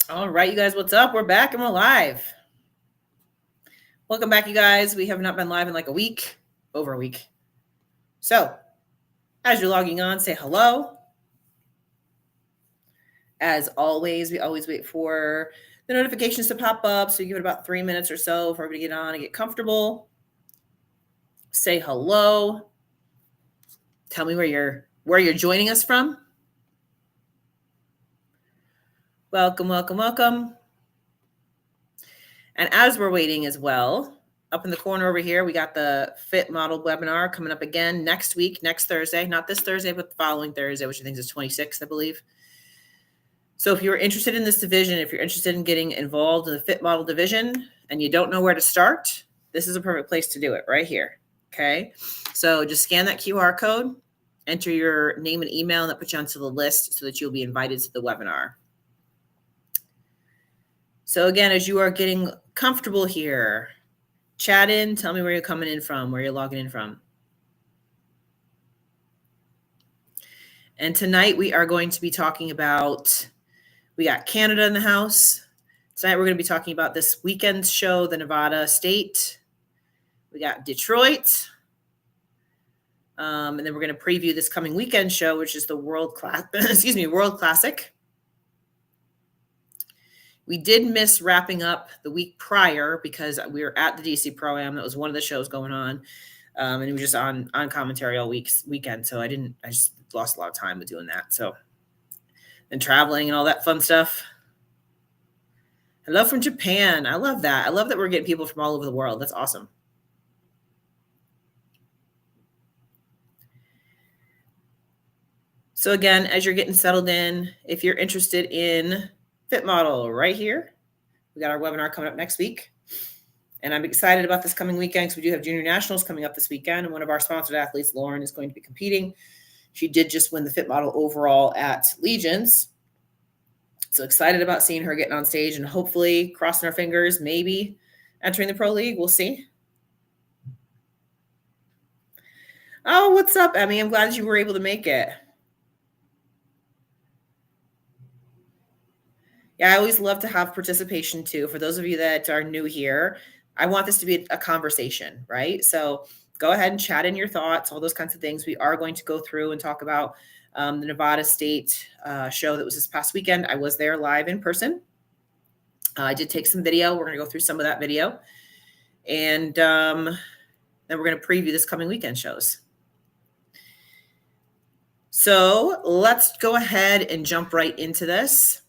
All right, you guys, what's up? We're back and we're live. Welcome back, you guys. We have not been live in like over a week. So, as you're logging on, say hello. As always, we always wait for the notifications to pop up. So, you give it about 3 minutes or so for everybody to get on and get comfortable. Say hello. Tell me where you're joining us from. Welcome, welcome, welcome. And as we're waiting as well, up in the corner over here, we got the Fit Model webinar coming up again next week, next Thursday, not this Thursday, but the following Thursday, which I think is 26th, I believe. So if you're interested in this division, if you're interested in getting involved in the Fit Model division and you don't know where to start, this is a perfect place to do it right here. Okay. So just scan that QR code, enter your name and email, and that puts you onto the list so that you'll be invited to the webinar. So again, as you are getting comfortable here, chat in, tell me where you're coming in from, where you're logging in from. And tonight we are going to be talking about, we got Canada in the house. Tonight we're going to be talking about this weekend's show, the Nevada State. We got Detroit. And then we're going to preview this coming weekend show, which is the World Classic. We did miss wrapping up the week prior because we were at the DC Pro-Am. That was one of the shows going on. And it was just on commentary all weekend. So I just lost a lot of time with doing that. So, and traveling and all that fun stuff. Hello from Japan. I love that. I love that we're getting people from all over the world. That's awesome. So again, as you're getting settled in, if you're interested in Fit Model right here, we got our webinar coming up next week. And I'm excited about this coming weekend because we do have Junior Nationals coming up this weekend. And one of our sponsored athletes, Lauren, is going to be competing. She did just win the Fit Model overall at Legions. So excited about seeing her getting on stage and hopefully, crossing our fingers, maybe entering the Pro League. We'll see. Oh, what's up, Emmy? I'm glad you were able to make it. Yeah, I always love to have participation too. For those of you that are new here, I want this to be a conversation, right? So go ahead and chat in your thoughts, all those kinds of things. We are going to go through and talk about the Nevada State show that was this past weekend. I was there live in person. I did take some video. We're going to go through some of that video. And then we're going to preview this coming weekend shows. So let's go ahead and jump right into this.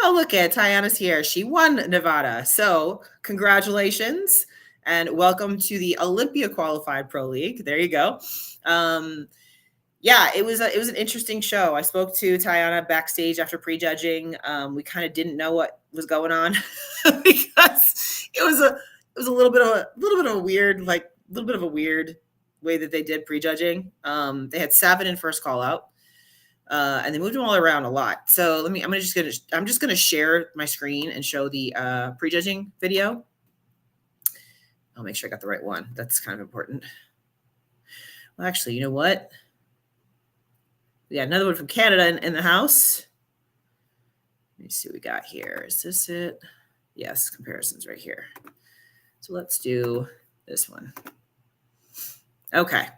Oh, look at Tiana's here. She won Nevada. So congratulations and welcome to the Olympia Qualified Pro League. There you go. Yeah, it was an interesting show. I spoke to Tiana backstage after prejudging. We kind of didn't know what was going on because it was a little bit of a weird way that they did prejudging. They had 7 in first call out. And they moved them all around a lot. So I'm just gonna share my screen and show the prejudging video. I'll make sure I got the right one. That's kind of important. Well, actually, you know what? We got another one from Canada in the house. Let me see what we got here. Is this it? Yes, comparisons right here. So let's do this one. Okay.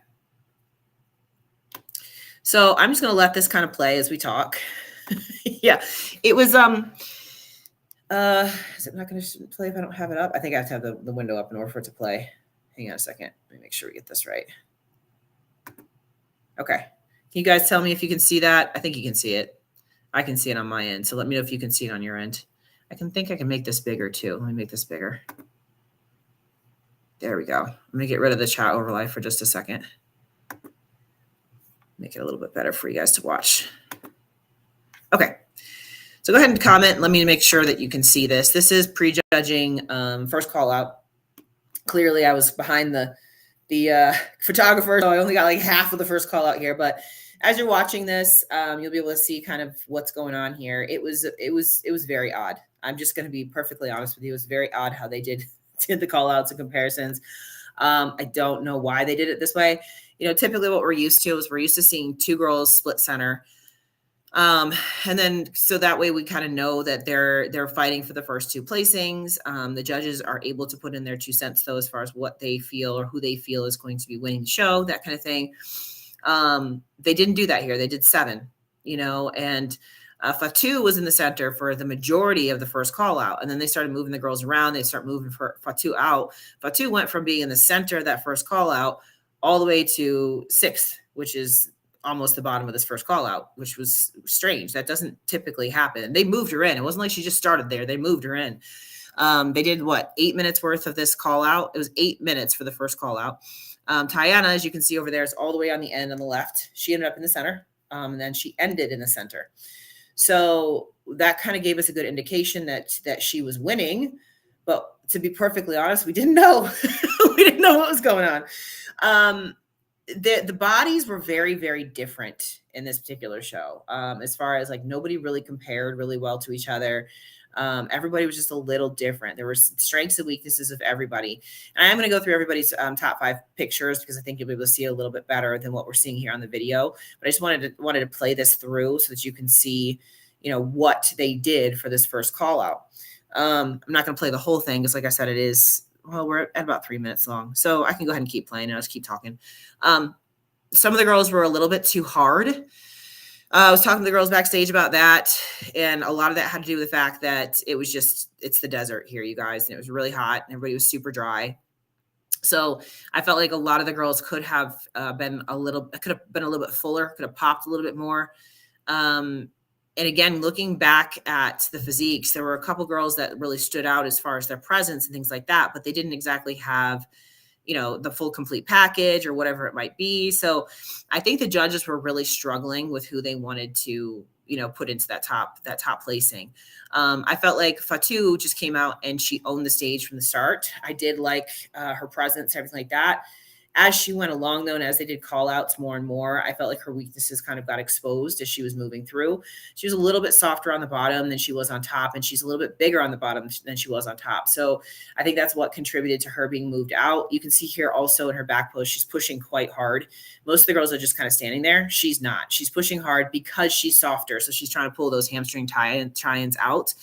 So I'm just going to let this kind of play as we talk. Yeah, it was, is it not going to play if I don't have it up? I think I have to have the window up in order for it to play. Hang on a second. Let me make sure we get this right. Okay. Can you guys tell me if you can see that? I think you can see it. I can see it on my end. So let me know if you can see it on your end. I can make this bigger too. Let me make this bigger. There we go. I'm going to get rid of the chat overlay for just a second. Make it a little bit better for you guys to watch. Okay. So go ahead and comment. Let me make sure that you can see this. This is prejudging first call out. Clearly, I was behind the photographer, so I only got like half of the first call out here. But as you're watching this, you'll be able to see kind of what's going on here. It was very odd. I'm just going to be perfectly honest with you. It was very odd how they did the call outs and comparisons. I don't know why they did it this way. You know, typically what we're used to is we're used to seeing 2 girls split center. Um, and then, so that way we kind of know that they're fighting for the first two placings. The judges are able to put in their 2 cents though, as far as what they feel or who they feel is going to be winning the show, that kind of thing. They didn't do that here. They did 7, and Fatu was in the center for the majority of the first call out. And then they started moving the girls around. They start moving Fatu out. Fatu went from being in the center of that first call out all the way to 6th, which is almost the bottom of this first call out, which was strange. That doesn't typically happen. They moved her in. It wasn't like she just started there. They moved her in. They did 8 minutes worth of this call out. It was 8 minutes for the first call out. Tiana, as you can see over there, is all the way on the end on the left. She ended up in the center, and then she ended in the center. So that kind of gave us a good indication that she was winning. But to be perfectly honest, we didn't know. We didn't know what was going on. The bodies were very, very different in this particular show. As far as nobody really compared really well to each other. Everybody was just a little different. There were strengths and weaknesses of everybody. And I am going to go through everybody's top 5 pictures because I think you'll be able to see a little bit better than what we're seeing here on the video. But I just wanted to play this through so that you can see, what they did for this first call out. I'm not going to play the whole thing because, like I said, we're at about 3 minutes long. So I can go ahead and keep playing and I'll just keep talking. Some of the girls were a little bit too hard. I was talking to the girls backstage about that, and a lot of that had to do with the fact that it's the desert here, you guys, and it was really hot and everybody was super dry. So I felt like a lot of the girls could have been a little bit fuller, could have popped a little bit more. And again, looking back at the physiques, there were a couple girls that really stood out as far as their presence and things like that, but they didn't exactly have the full complete package or whatever it might be. So I think the judges were really struggling with who they wanted to, put into that top placing. I felt like Fatu just came out and she owned the stage from the start. I did like her presence, everything like that. As she went along, though, and as they did call outs more and more, I felt like her weaknesses kind of got exposed as she was moving through. She was a little bit softer on the bottom than she was on top, and she's a little bit bigger on the bottom than she was on top. So I think that's what contributed to her being moved out. You can see here also in her back post, she's pushing quite hard. Most of the girls are just kind of standing there. She's not. She's pushing hard because she's softer. So she's trying to pull those hamstring tie-ins out,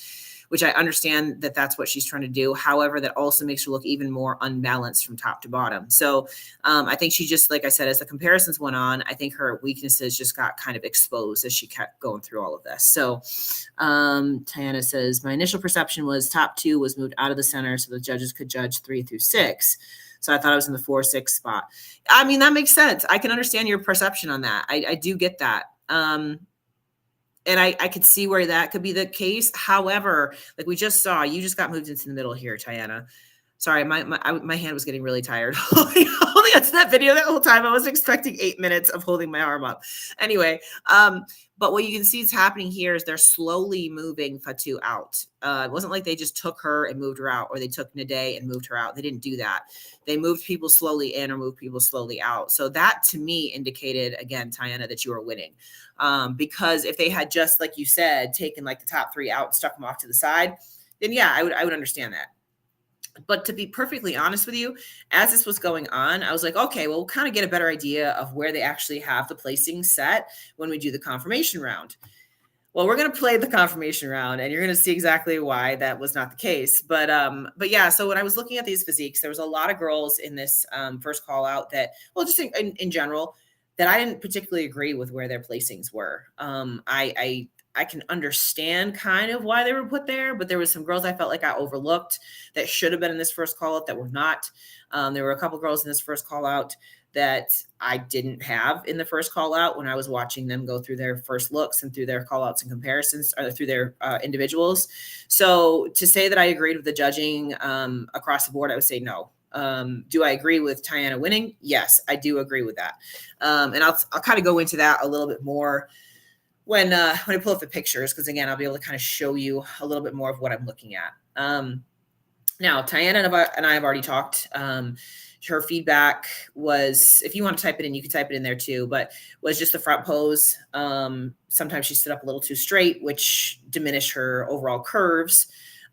which I understand that that's what she's trying to do. However, that also makes her look even more unbalanced from top to bottom. So I think she just, like I said, as the comparisons went on, I think her weaknesses just got kind of exposed as she kept going through all of this. So Tiana says, my initial perception was top 2 was moved out of the center so the judges could judge 3 through 6. So I thought I was in the 4-6 spot. I mean, that makes sense. I can understand your perception on that. I do get that. And I could see where that could be the case. However, like we just saw, you just got moved into the middle here, Tiana. Sorry, my hand was getting really tired holding onto that video that whole time. I was expecting 8 minutes of holding my arm up. Anyway, but what you can see is happening here is they're slowly moving Fatu out. It wasn't like they just took her and moved her out, or they took Nade and moved her out. They didn't do that. They moved people slowly in or moved people slowly out. So that to me indicated, again, Tiana, that you were winning. Because if they had just, like you said, taken like the top 3 out and stuck them off to the side, then yeah, I would understand that. But to be perfectly honest with you, as this was going on, I was like, okay, well, we'll kind of get a better idea of where they actually have the placing set when we do the confirmation round. Well, we're going to play the confirmation round, and you're going to see exactly why that was not the case. But yeah, so when I was looking at these physiques, there was a lot of girls in this first call out that, well, just in general, that I didn't particularly agree with where their placings were. I can understand kind of why they were put there, but there was some girls I felt like I overlooked that should have been in this first call out that were not. There were a couple girls in this first call out that I didn't have in the first call out when I was watching them go through their first looks and through their call outs and comparisons, or through their individuals. So to say that I agreed with the judging across the board, I would say no. Do I agree with Tiana winning? Yes, I do agree with that. And I'll kind of go into that a little bit more when I pull up the pictures, because again, I'll be able to kind of show you a little bit more of what I'm looking at. Now, Tiana and I have already talked. Her feedback was, if you want to type it in, you can type it in there too, but was just the front pose. Sometimes she stood up a little too straight, which diminished her overall curves.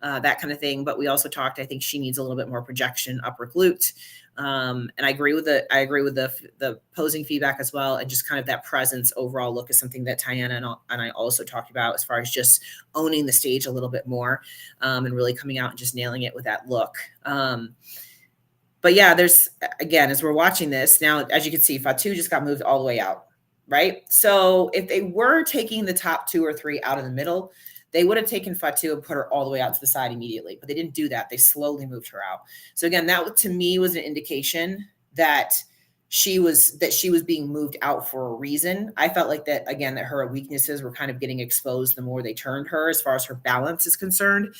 that kind of thing. But we also talked, I think she needs a little bit more projection, upper glute. And I agree with the posing feedback as well. And just kind of that presence overall look is something that Tiana and I also talked about as far as just owning the stage a little bit more, and really coming out and just nailing it with that look. But yeah, there's, again, as we're watching this now, as you can see, Fatu just got moved all the way out, right? So if they were taking the top 2 or 3 out of the middle, they would have taken Fatu and put her all the way out to the side immediately, but they didn't do that. They slowly moved her out. So again, that to me was an indication that she was being moved out for a reason. I felt like that, again, that her weaknesses were kind of getting exposed the more they turned her as far as her balance is concerned.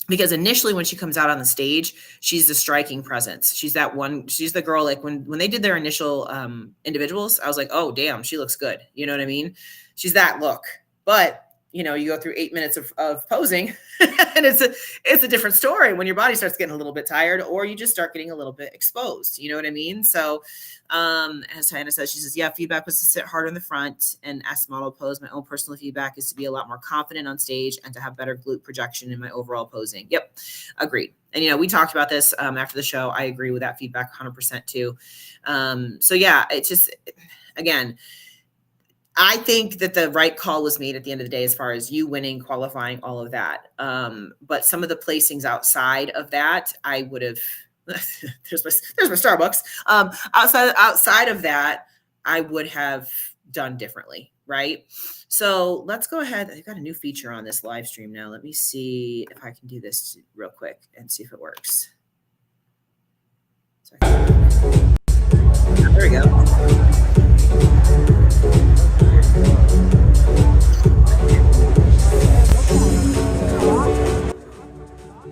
Because initially when she comes out on the stage, she's the striking presence. She's that one, she's the girl, like when they did their initial individuals, I was like, oh, damn, she looks good. You know what I mean? She's that look. But you know, you go through 8 minutes of posing and it's a different story when your body starts getting a little bit tired, or you just start getting a little bit exposed. You know what I mean? So as Tiana says, she says, yeah, feedback was to sit harder in the front and S model pose. My own personal feedback is to be a lot more confident on stage and to have better glute projection in my overall posing. Yep. Agreed. And, you know, we talked about this after the show. I agree with that feedback 100% too. So yeah, it's just, again, I think that the right call was made at the end of the day, as far as you winning, qualifying, all of that. But some of the placings outside of that, I would have, there's my Starbucks. Outside of that, I would have done differently. Right. So let's go ahead. I've got a new feature on this live stream now. Let me see if I can do this real quick and see if it works. There we go.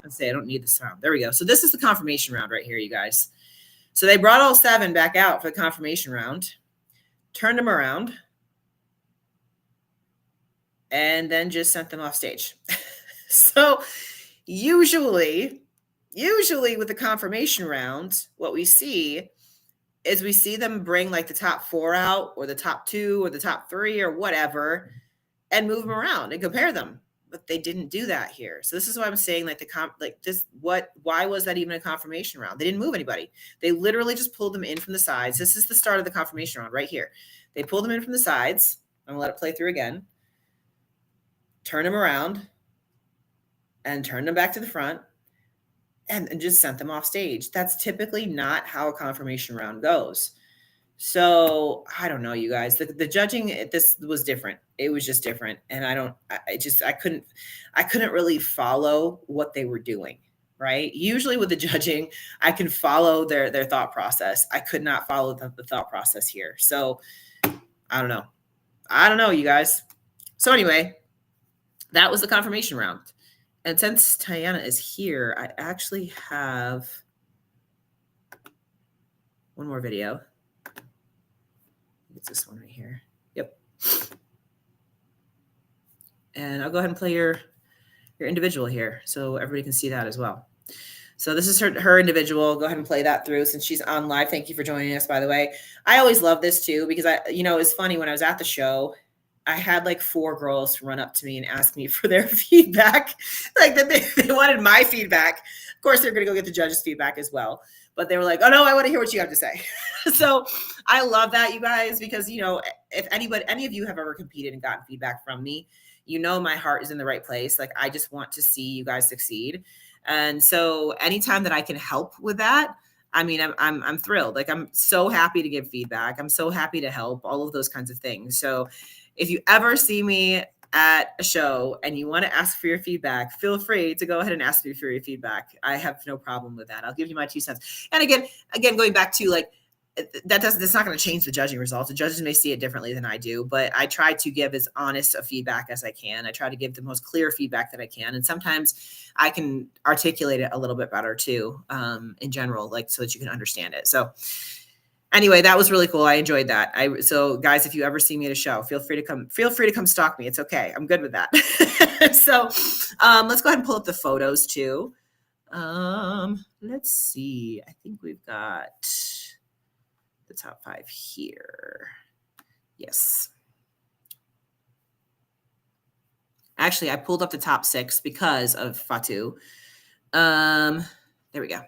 Let's say I don't need the sound. There we go. So this is the confirmation round right here, you guys. So they brought all 7 back out for the confirmation round, turned them around, and then just sent them off stage. So usually with the confirmation round, what we see is we see them bring like the top 4 out, or the top 2 or the top 3 or whatever, and move them around and compare them. But they didn't do that here. So this is why I'm saying, like, why was that even a confirmation round? They didn't move anybody. They literally just pulled them in from the sides. This is the start of the confirmation round right here. They pulled them in from the sides. I'm gonna let it play through again. Turn them around and turn them back to the front and just sent them off stage. That's typically not how a confirmation round goes. So I don't know, you guys, the judging, this was different. It was just different. And I couldn't really follow what they were doing. Right. Usually with the judging, I can follow their thought process. I could not follow the thought process here. So I don't know, you guys. So anyway, that was the confirmation round. And since Tiana is here, I actually have one more video. It's this one right here. Yep. And I'll go ahead and play your individual here so everybody can see that as well. So this is her individual. Go ahead and play that through since she's on live. Thank you for joining us, by the way. I always love this too, because it's funny, when I was at the show, I had like 4 girls run up to me and ask me for their feedback. Like that they wanted my feedback. Of course, they're going to go get the judges' feedback as well. But they were like, oh no, I want to hear what you have to say. So I love that, you guys, because, if any of you have ever competed and gotten feedback from me, my heart is in the right place. Like, I just want to see you guys succeed. And so anytime that I can help with that, I mean, I'm thrilled. Like, I'm so happy to give feedback. I'm so happy to help, all of those kinds of things. So if you ever see me at a show and you want to ask for your feedback, feel free to go ahead and ask me for your feedback. I have no problem with that. I'll give you my 2 cents. And again, going back to, like, that's not going to change the judging results. The judges may see it differently than I do, but I try to give as honest a feedback as I can. I try to give the most clear feedback that I can. And sometimes I can articulate it a little bit better too, in general, like, so that you can understand it. So anyway, that was really cool. I enjoyed that. So guys, if you ever see me at a show, feel free to come stalk me. It's okay. I'm good with that. So let's go ahead and pull up the photos too. Let's see. I think we've got the top 5 here. Yes. Actually, I pulled up the top 6 because of Fatu. There we go.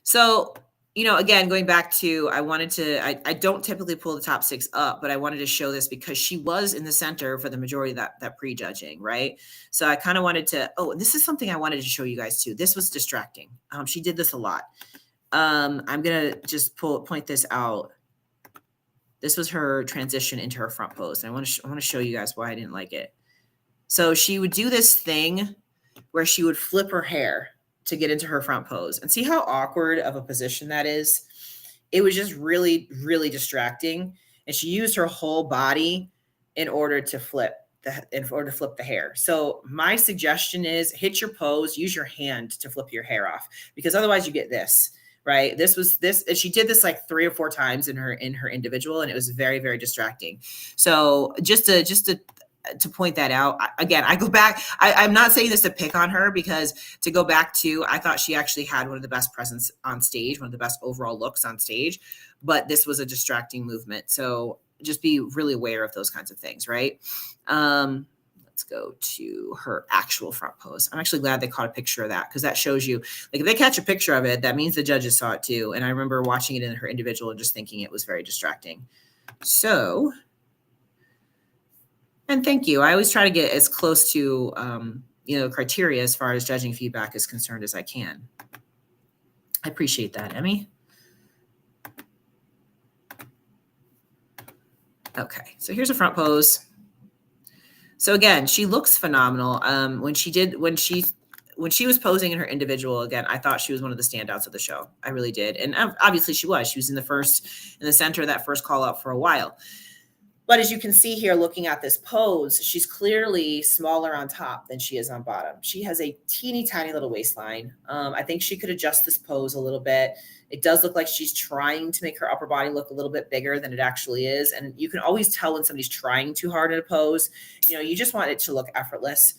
So, again, going back to, I don't typically pull the top 6 up, but I wanted to show this because she was in the center for the majority of that prejudging, right? So I kind of wanted to, and this is something I wanted to show you guys too. This was distracting. She did this a lot. I'm going to just point this out. This was her transition into her front pose. And I want to show you guys why I didn't like it. So she would do this thing where she would flip her hair to get into her front pose, and see how awkward of a position that is. It was just really, really distracting. And she used her whole body in order to flip the hair. So my suggestion is hit your pose, use your hand to flip your hair off, because otherwise you get this, right? And she did this like 3 or 4 times in her individual, and it was very, very distracting. So just to point that out, again, I go back. I'm not saying this to pick on her, because to go back to, I thought she actually had one of the best presence on stage, one of the best overall looks on stage, but this was a distracting movement. So just be really aware of those kinds of things, right? Let's go to her actual front pose. I'm actually glad they caught a picture of that, because that shows you, like, if they catch a picture of it, that means the judges saw it too. And I remember watching it in her individual and just thinking it was very distracting. So, and thank you. I always try to get as close to, criteria as far as judging feedback is concerned as I can. I appreciate that, Emmy. Okay, so here's a front pose. So again, she looks phenomenal. When she was posing in her individual, again, I thought she was one of the standouts of the show. I really did. And obviously she was in the center of that first call out for a while. But as you can see here, looking at this pose, she's clearly smaller on top than she is on bottom. She has a teeny tiny little waistline. I think she could adjust this pose a little bit. It does look like she's trying to make her upper body look a little bit bigger than it actually is. And you can always tell when somebody's trying too hard in a pose. You just want it to look effortless.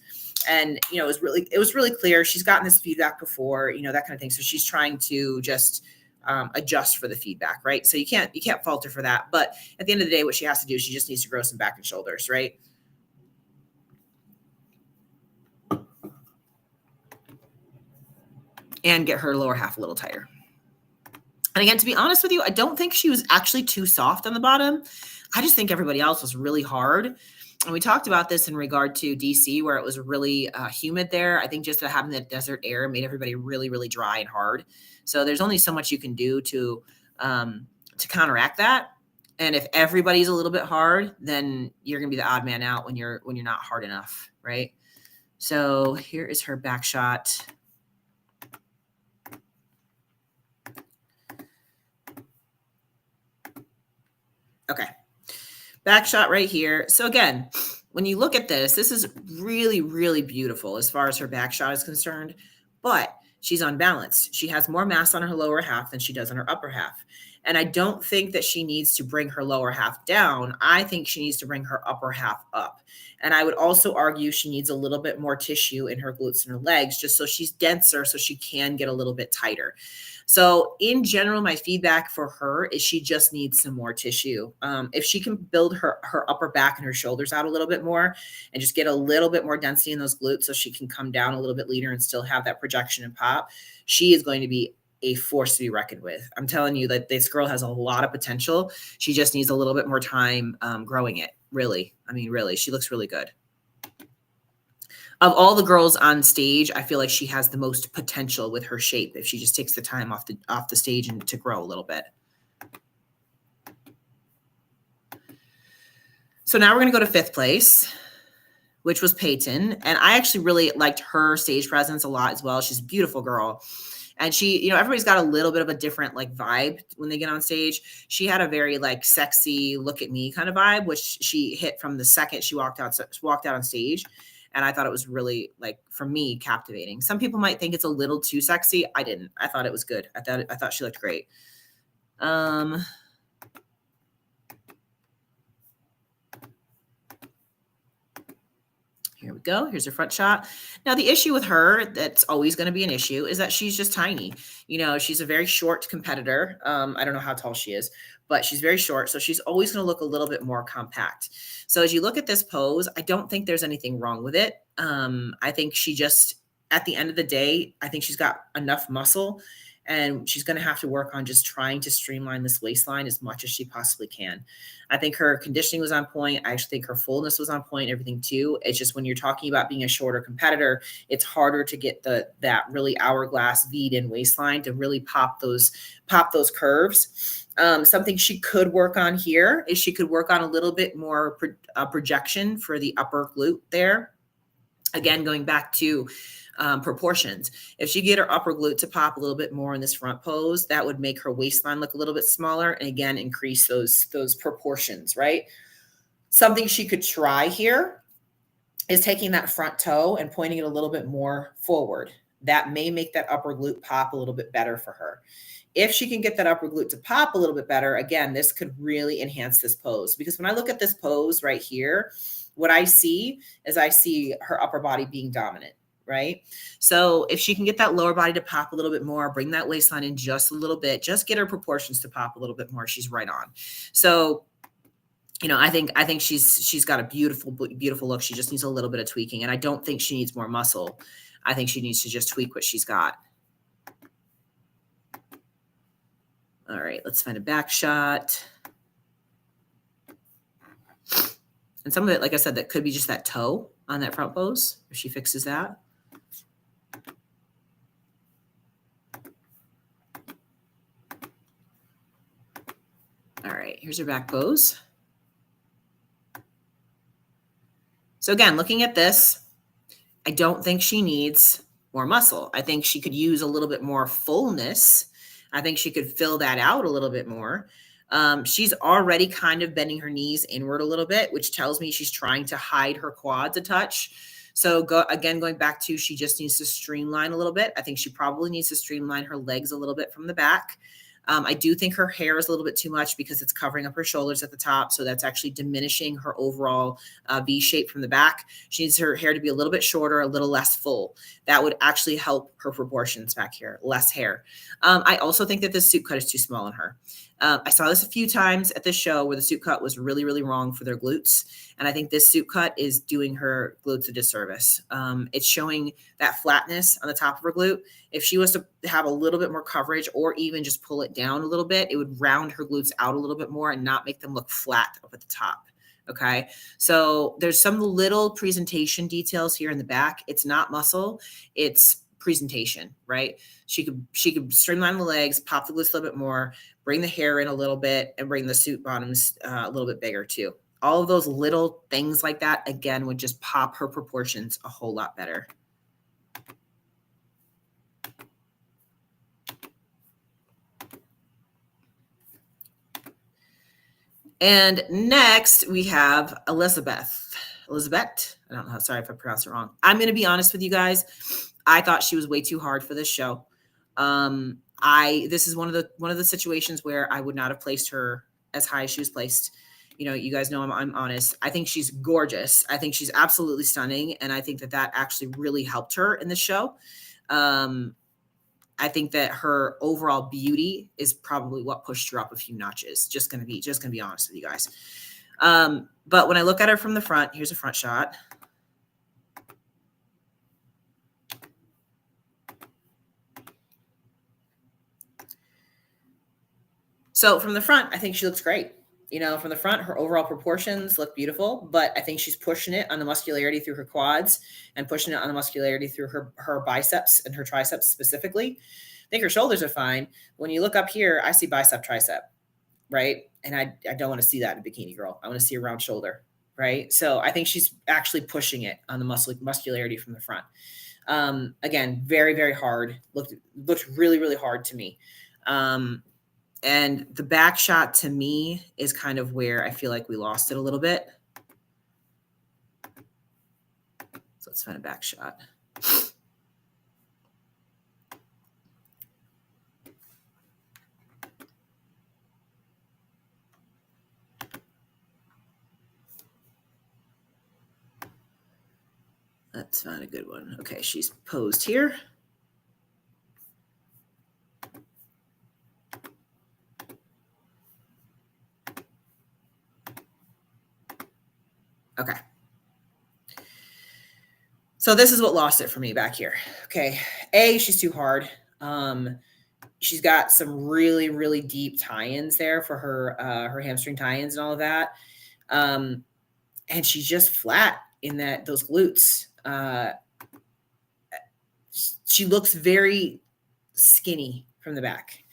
And, it was really clear. She's gotten this feedback before, that kind of thing. So she's trying to just adjust for the feedback, right? So you can't falter for that. But at the end of the day, what she has to do is she just needs to grow some back and shoulders, right? And get her lower half a little tighter. And again, to be honest with you, I don't think she was actually too soft on the bottom. I just think everybody else was really hard. And we talked about this in regard to DC, where it was really humid there. I think just having that desert air made everybody really, really dry and hard. So there's only so much you can do to counteract that. And if everybody's a little bit hard, then you're going to be the odd man out when you're not hard enough, right? So here is her back shot. Okay. Back shot right here. So again, when you look at this is really, really beautiful as far as her back shot is concerned, but she's unbalanced. She has more mass on her lower half than she does on her upper half. And I don't think that she needs to bring her lower half down. I think she needs to bring her upper half up. And I would also argue she needs a little bit more tissue in her glutes and her legs, just so she's denser, so she can get a little bit tighter. So in general, my feedback for her is she just needs some more tissue. If she can build her upper back and her shoulders out a little bit more and just get a little bit more density in those glutes so she can come down a little bit leaner and still have that projection and pop, she is going to be a force to be reckoned with. I'm telling you that this girl has a lot of potential. She just needs a little bit more time growing it. Really. I mean, really, she looks really good. Of all the girls on stage, I feel like she has the most potential with her shape if she just takes the time off the stage and to grow a little bit. So now we're going to go to 5th place, which was Peyton. And I actually really liked her stage presence a lot as well. She's a beautiful girl. And she, everybody's got a little bit of a different vibe when they get on stage. She had a very sexy look at me kind of vibe, which she hit from the second she walked out on stage. And I thought it was really, for me, captivating. Some people might think it's a little too sexy. I didn't. I thought it was good. I thought she looked great. Here we go. Here's her front shot. Now, the issue with her that's always going to be an issue is that she's just tiny. You know, she's a very short competitor. I don't know how tall she is, but she's very short. So she's always going to look a little bit more compact. So as you look at this pose, I don't think there's anything wrong with it. I think she just, at the end of the day, I think she's got enough muscle and she's going to have to work on just trying to streamline this waistline as much as she possibly can. I think her conditioning was on point. I actually think her fullness was on point, everything too. It's just when you're talking about being a shorter competitor, it's harder to get that really hourglass V'd in waistline to really pop those curves. Something she could work on here is she could work on a little bit more projection for the upper glute there. Again, going back to proportions. If she get her upper glute to pop a little bit more in this front pose, that would make her waistline look a little bit smaller and again, increase those proportions, right? Something she could try here is taking that front toe and pointing it a little bit more forward. That may make that upper glute pop a little bit better for her. If she can get that upper glute to pop a little bit better, again, this could really enhance this pose. Because when I look at this pose right here, what I see is I see her upper body being dominant, right? So if she can get that lower body to pop a little bit more, bring that waistline in just a little bit, just get her proportions to pop a little bit more, she's right on. So, you know, I think she's got a beautiful, beautiful look. She just needs a little bit of tweaking. And I don't think she needs more muscle. I think she needs to just tweak what she's got. All right, let's find a back shot. And some of it, like I said, that could be just that toe on that front pose, if she fixes that. All right, here's her back pose. So again, looking at this, I don't think she needs more muscle. I think she could use a little bit more fullness. I think she could fill that out a little bit more. She's already kind of bending her knees inward a little bit, which tells me she's trying to hide her quads a touch. So going back to, she just needs to streamline a little bit. I think she probably needs to streamline her legs a little bit from the back. I do think her hair is a little bit too much because it's covering up her shoulders at the top. So that's actually diminishing her overall V shape from the back. She needs her hair to be a little bit shorter, a little less full. That would actually help her proportions back here, less hair. I also think that this suit cut is too small on her. I saw this a few times at the show where the suit cut was really, really wrong for their glutes. And I think this suit cut is doing her glutes a disservice. It's showing that flatness on the top of her glute. If she was to have a little bit more coverage or even just pull it down a little bit, it would round her glutes out a little bit more and not make them look flat up at the top. Okay. So there's some little presentation details here in the back. It's not muscle. It's presentation, right? She could streamline the legs, pop the glutes a little bit more, bring the hair in a little bit, and bring the suit bottoms a little bit bigger too. All of those little things like that, again, would just pop her proportions a whole lot better. And next we have Elizabeth. I don't know. Sorry if I pronounced it wrong. I'm going to be honest with you guys. I thought she was way too hard for this show. This is one of the situations where I would not have placed her as high as she was placed. You know, you guys know I'm honest. I think she's gorgeous. I think she's absolutely stunning. And I think that actually really helped her in the show. I think that her overall beauty is probably what pushed her up a few notches. Just gonna be honest with you guys. But when I look at her from the front, here's a front shot. So from the front, I think she looks great. You know, from the front, her overall proportions look beautiful, but I think she's pushing it on the muscularity through her quads and pushing it on the muscularity through her biceps and her triceps specifically. I think her shoulders are fine. When you look up here, I see bicep, tricep, right? And I don't want to see that in a bikini girl. I want to see a round shoulder, right? So I think she's actually pushing it on the muscularity from the front. Again, very, very hard. Looked really, really hard to me. And the back shot to me is kind of where I feel like we lost it a little bit. So let's find a back shot. It's not a good one. Okay, she's posed here. Okay. So this is what lost it for me back here. Okay. A, she's too hard. She's got some really, really deep tie-ins there for her hamstring tie-ins and all of that. And she's just flat in those glutes. She looks very skinny from the back.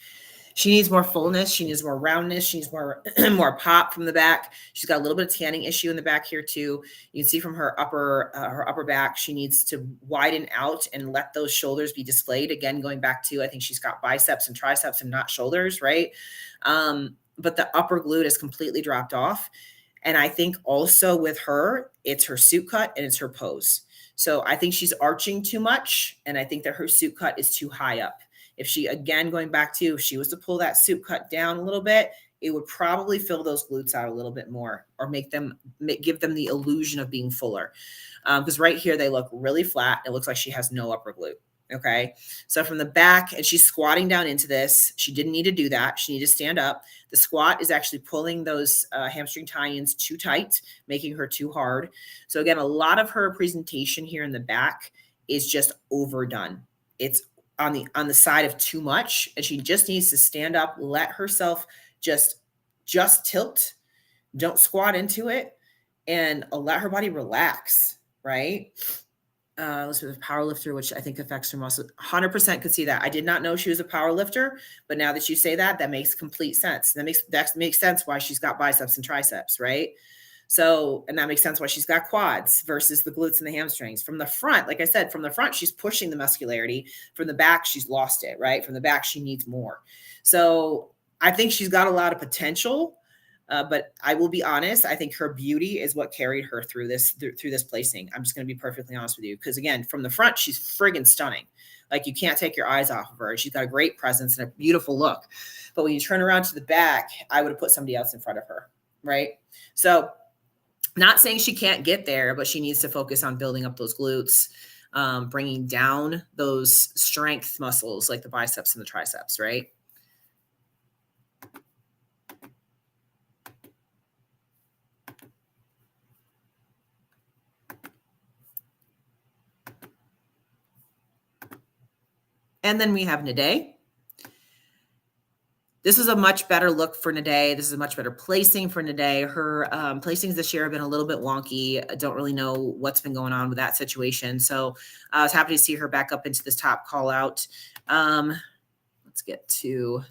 She needs more fullness. She needs more roundness. She needs more more pop from the back. She's got a little bit of tanning issue in the back here too. You can see from her upper back, she needs to widen out and let those shoulders be displayed. Again, going back to, I think she's got biceps and triceps and not shoulders, right? But the upper glute is completely dropped off. And I think also with her, it's her suit cut and it's her pose. So I think she's arching too much. And I think that her suit cut is too high up. If she, again, going back to, if she was to pull that suit cut down a little bit, it would probably fill those glutes out a little bit more, or give them the illusion of being fuller. Because right here, they look really flat. It looks like she has no upper glute. Okay. So from the back, and she's squatting down into this, she didn't need to do that. She needed to stand up. The squat is actually pulling those hamstring tie-ins too tight, making her too hard. So again, a lot of her presentation here in the back is just overdone. It's on the side of too much, and she just needs to stand up, let herself just tilt, don't squat into it, and let her body relax, right? Let's with a power lifter, which I think affects her muscle. 100% could see that. I did not know she was a power lifter, but now that you say that, that makes complete sense. That makes sense why she's got biceps and triceps, right? So, and that makes sense why she's got quads versus the glutes and the hamstrings. From the front, like I said, from the front, she's pushing the muscularity. From the back, she's lost it, right? From the back, she needs more. So I think she's got a lot of potential, but I will be honest, I think her beauty is what carried her through this placing. I'm just going to be perfectly honest with you. Because again, from the front, she's friggin' stunning. Like, you can't take your eyes off of her. She's got a great presence and a beautiful look. But when you turn around to the back, I would have put somebody else in front of her, right? So, not saying she can't get there, but she needs to focus on building up those glutes, bringing down those strength muscles like the biceps and the triceps, right? And then we have Nade. This is a much better look for Nade. This is a much better placing for Nade. Her placings this year have been a little bit wonky. I don't really know what's been going on with that situation. So I was happy to see her back up into this top call out. Let's get to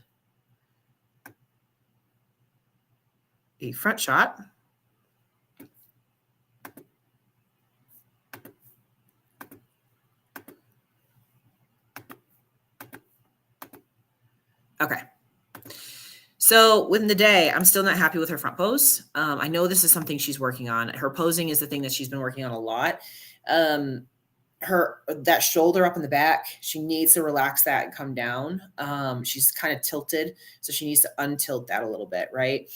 a front shot. Okay. So with Nade, I'm still not happy with her front pose. I know this is something she's working on. Her posing is the thing that she's been working on a lot. That shoulder up in the back, she needs to relax that and come down. She's kind of tilted, so she needs to untilt that a little bit, right?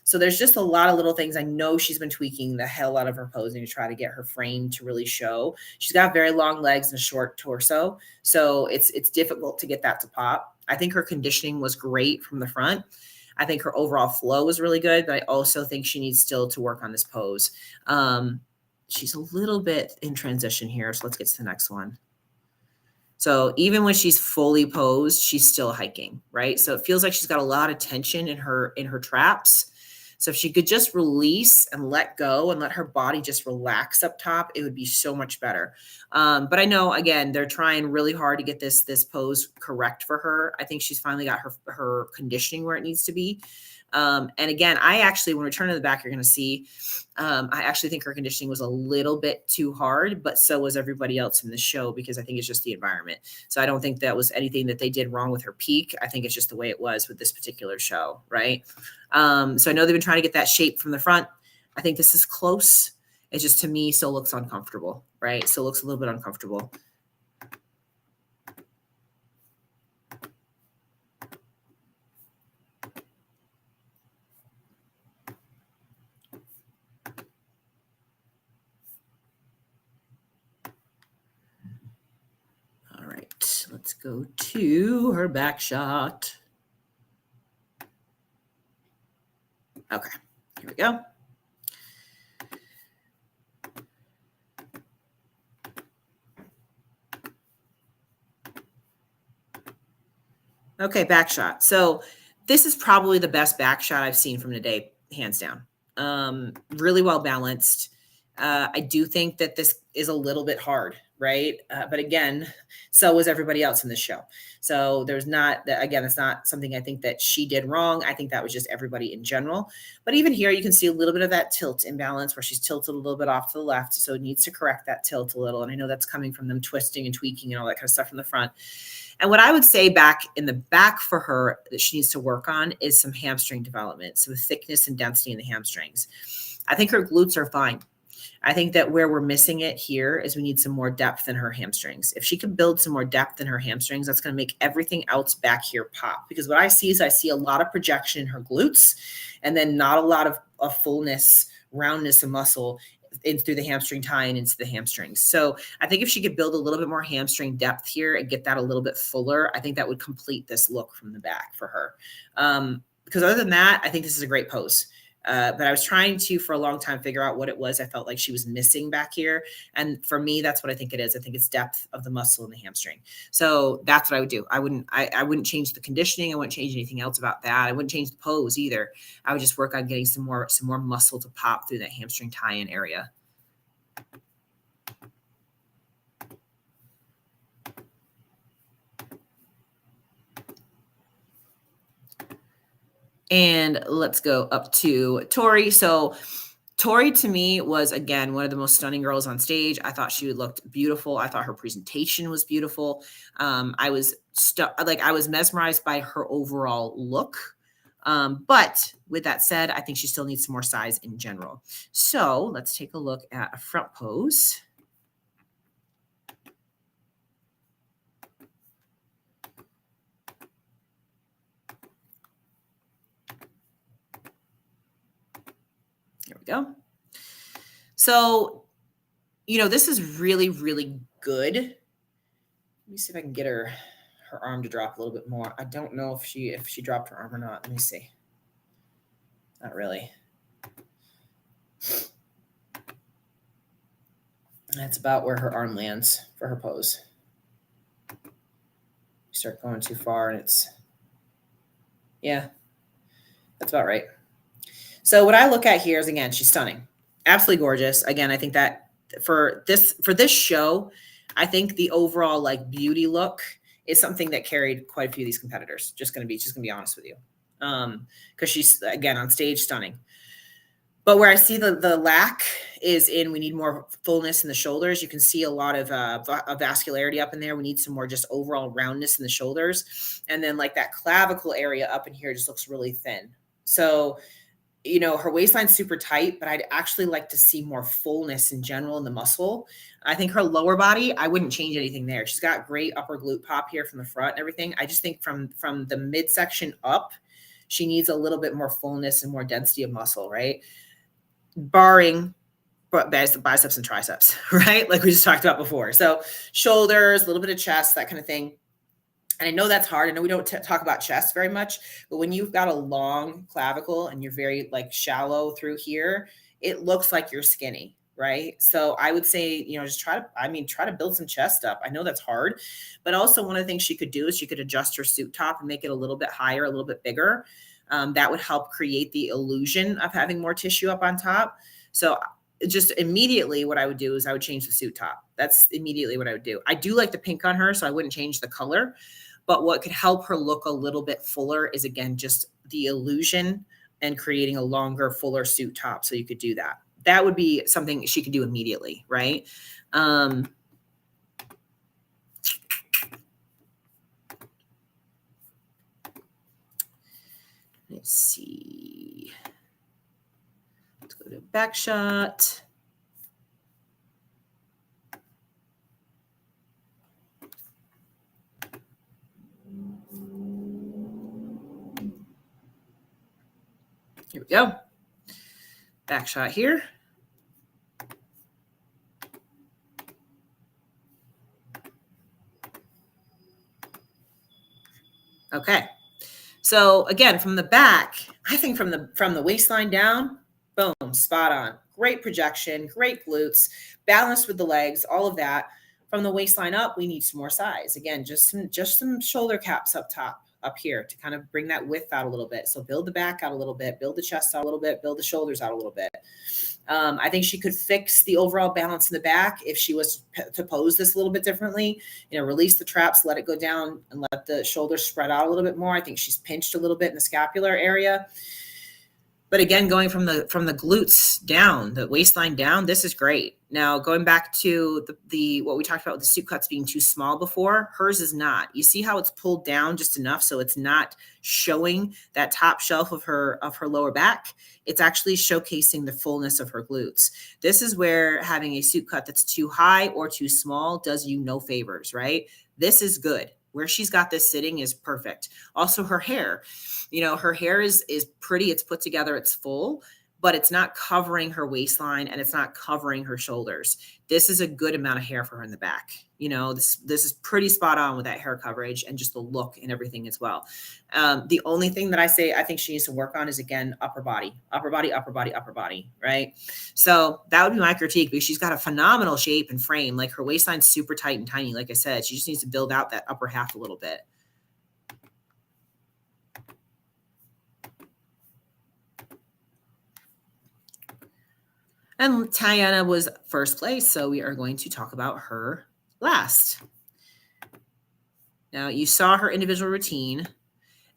So there's just a lot of little things. I know she's been tweaking the hell out of her posing to try to get her frame to really show. She's got very long legs and a short torso, so it's difficult to get that to pop. I think her conditioning was great from the front. I think her overall flow was really good, but I also think she needs still to work on this pose. She's a little bit in transition here, so let's get to the next one. So even when she's fully posed, she's still hiking, right? So it feels like she's got a lot of tension in her traps. So if she could just release and let go and let her body just relax up top, it would be so much better. But I know, again, they're trying really hard to get this pose correct for her. I think she's finally got her conditioning where it needs to be. And again, when we turn to the back, you're going to see, I actually think her conditioning was a little bit too hard, but so was everybody else in the show, because I think it's just the environment. So I don't think that was anything that they did wrong with her peak. I think it's just the way it was with this particular show, right? So I know they've been trying to get that shape from the front. I think this is close. It just, to me, still looks uncomfortable, right? Still looks a little bit uncomfortable. Let's go to her back shot. Okay, here we go. Okay, back shot. So this is probably the best back shot I've seen from today, hands down. Really well balanced. I do think that this is a little bit hard, right? But again, so was everybody else in the show. So there's not, again, it's not something I think that she did wrong. I think that was just everybody in general. But even here, you can see a little bit of that tilt imbalance where she's tilted a little bit off to the left. So it needs to correct that tilt a little. And I know that's coming from them twisting and tweaking and all that kind of stuff from the front. And what I would say back in the back for her that she needs to work on is some hamstring development, some thickness and density in the hamstrings. I think her glutes are fine. I think that where we're missing it here is we need some more depth in her hamstrings. If she can build some more depth in her hamstrings, that's going to make everything else back here pop. Because what I see is I see a lot of projection in her glutes and then not a lot of fullness, roundness of muscle in through the hamstring tie and into the hamstrings. So I think if she could build a little bit more hamstring depth here and get that a little bit fuller, I think that would complete this look from the back for her. Because other than that, I think this is a great pose. But I was trying to, for a long time, figure out what it was I felt like she was missing back here. And for me, that's what I think it is. I think it's depth of the muscle in the hamstring. So that's what I would do. I wouldn't change the conditioning. I wouldn't change anything else about that. I wouldn't change the pose either. I would just work on getting some more muscle to pop through that hamstring tie-in area. And let's go up to Tori. So Tori to me was, again, one of the most stunning girls on stage. I thought she looked beautiful. I thought her presentation was beautiful. I was mesmerized by her overall look. But with that said, I think she still needs some more size in general. So let's take a look at a front pose. Here we go. So, this is really, really good. Let me see if I can get her arm to drop a little bit more. I don't know if she dropped her arm or not. Let me see. Not really. That's about where her arm lands for her pose. You start going too far and yeah, that's about right. So what I look at here is, again, she's stunning. Absolutely gorgeous. Again, I think that for this show, I think the overall beauty look is something that carried quite a few of these competitors. Just gonna be honest with you. Because she's, again, on stage, stunning. But where I see the lack is we need more fullness in the shoulders. You can see a lot of vascularity up in there. We need some more just overall roundness in the shoulders. And then that clavicle area up in here just looks really thin. So, her waistline's super tight, but I'd actually like to see more fullness in general in the muscle. I think her lower body, I wouldn't change anything there. She's got great upper glute pop here from the front and everything. I just think from the midsection up, she needs a little bit more fullness and more density of muscle, right? Barring biceps and triceps, right? Like we just talked about before. So shoulders, a little bit of chest, that kind of thing. And I know that's hard. I know we don't talk about chest very much, but when you've got a long clavicle and you're very shallow through here, it looks like you're skinny, right? So I would say, just try to build some chest up. I know that's hard, but also one of the things she could do is she could adjust her suit top and make it a little bit higher, a little bit bigger. That would help create the illusion of having more tissue up on top. So just immediately what I would do is I would change the suit top. That's immediately what I would do. I do like the pink on her, so I wouldn't change the color. But what could help her look a little bit fuller is, again, just the illusion and creating a longer, fuller suit top. So you could do that. That would be something she could do immediately, right? Let's see. Let's go to back shot. Here we go. Back shot here. Okay. So again, from the back, I think from the waistline down, boom, spot on. Great projection, great glutes, balanced with the legs, all of that. From the waistline up, we need some more size. Again, just some shoulder caps up top, up here to kind of bring that width out a little bit. So build the back out a little bit, build the chest out a little bit, build the shoulders out a little bit. I think she could fix the overall balance in the back if she was to pose this a little bit differently. Release the traps, let it go down, and let the shoulders spread out a little bit more. I think she's pinched a little bit in the scapular area. But again, going from the glutes down, the waistline down, this is great. Now, going back to the what we talked about with the suit cuts being too small before, hers is not. You see how it's pulled down just enough so it's not showing that top shelf of her lower back. It's actually showcasing the fullness of her glutes. This is where having a suit cut that's too high or too small does you no favors, right? This is good. Where she's got this sitting is perfect. Also, her hair, her hair is pretty. It's put together. It's full, but it's not covering her waistline and it's not covering her shoulders. This is a good amount of hair for her in the back. This is pretty spot on with that hair coverage and just the look and everything as well. The only thing that I think she needs to work on is, again, upper body, right? So that would be my critique, because she's got a phenomenal shape and frame. Like, her waistline's super tight and tiny. Like I said, she just needs to build out that upper half a little bit. And Tiana was first place, so we are going to talk about her last. Now, you saw her individual routine.